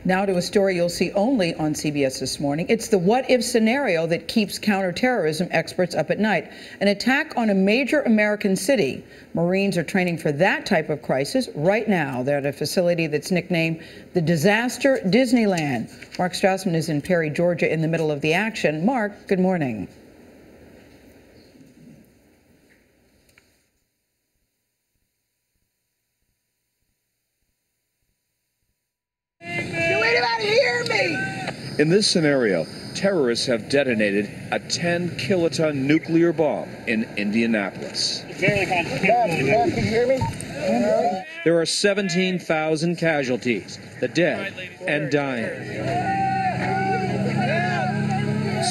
Now to a story you'll see only on CBS This Morning. It's the what-if scenario that keeps counter-terrorism experts up at night. An attack on a major American city. Marines are training for that type of crisis right now. They're at a facility that's nicknamed the Disaster Disneyland. Mark Strassman is in Perry, Georgia, in the middle of the action. Mark, good morning. In this scenario, terrorists have detonated a 10-kiloton nuclear bomb in Indianapolis. There are 17,000 casualties, the dead and dying.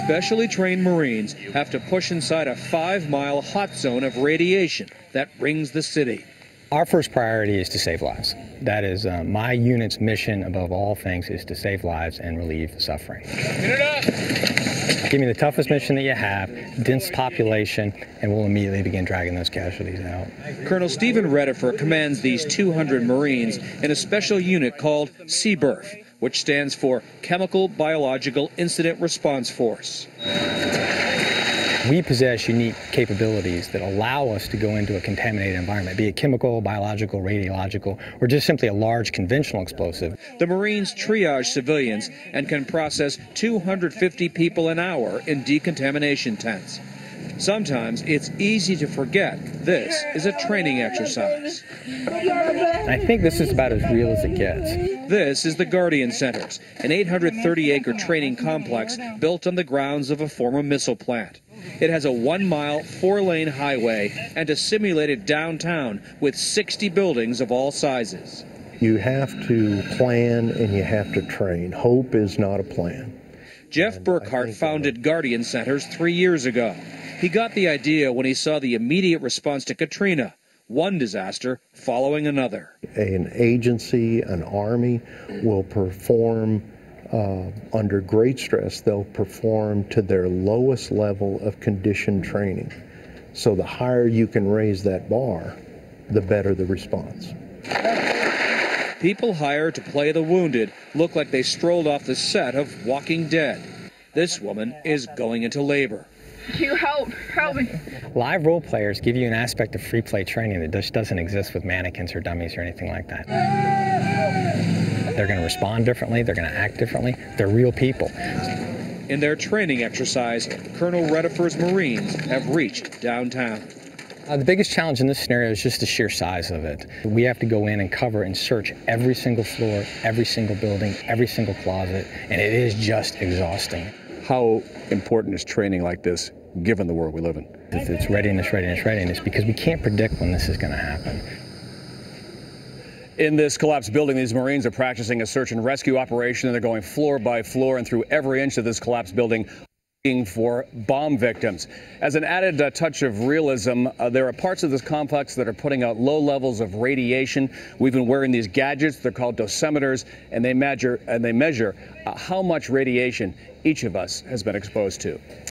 Specially trained Marines have to push inside a 5-mile hot zone of radiation that rings the city. Our first priority is to save lives. That is my unit's mission above all things, is to save lives and relieve suffering. Give me the toughest mission that you have, dense population, and we'll immediately begin dragging those casualties out. Colonel Stephen Redifer commands these 200 Marines in a special unit called CBRF, which stands for Chemical Biological Incident Response Force. We possess unique capabilities that allow us to go into a contaminated environment, be it chemical, biological, radiological, or just simply a large conventional explosive. The Marines triage civilians and can process 250 people an hour in decontamination tents. Sometimes it's easy to forget this is a training exercise. I think this is about as real as it gets. This is the Guardian Centers, an 830-acre training complex built on the grounds of a former missile plant. It has a 1-mile, 4-lane highway and a simulated downtown with 60 buildings of all sizes. You have to plan and you have to train. Hope is not a plan. Jeff Burkhart founded Guardian Centers 3 years ago. He got the idea when he saw the immediate response to Katrina, one disaster following another. An agency, an army, will perform under great stress. They'll perform to their lowest level of conditioned training. So the higher you can raise that bar, the better the response. People hired to play the wounded look like they strolled off the set of Walking Dead. This woman is going into labor. You help me. Live role players give you an aspect of free play training that just doesn't exist with mannequins or dummies or anything like that. They're going to respond differently, they're going to act differently, they're real people. In their training exercise, Colonel Redifer's Marines have reached downtown. The biggest challenge in this scenario is just the sheer size of it. We have to go in and cover and search every single floor, every single building, every single closet, and it is just exhausting. How important is training like this, given the world we live in? It's readiness, readiness, readiness, because we can't predict when this is going to happen. In this collapsed building, these Marines are practicing a search and rescue operation, and they're going floor by floor and through every inch of this collapsed building, looking for bomb victims. As an added touch of realism, there are parts of this complex that are putting out low levels of radiation. We've been wearing these gadgets. They're called dosimeters, and they measure how much radiation each of us has been exposed to.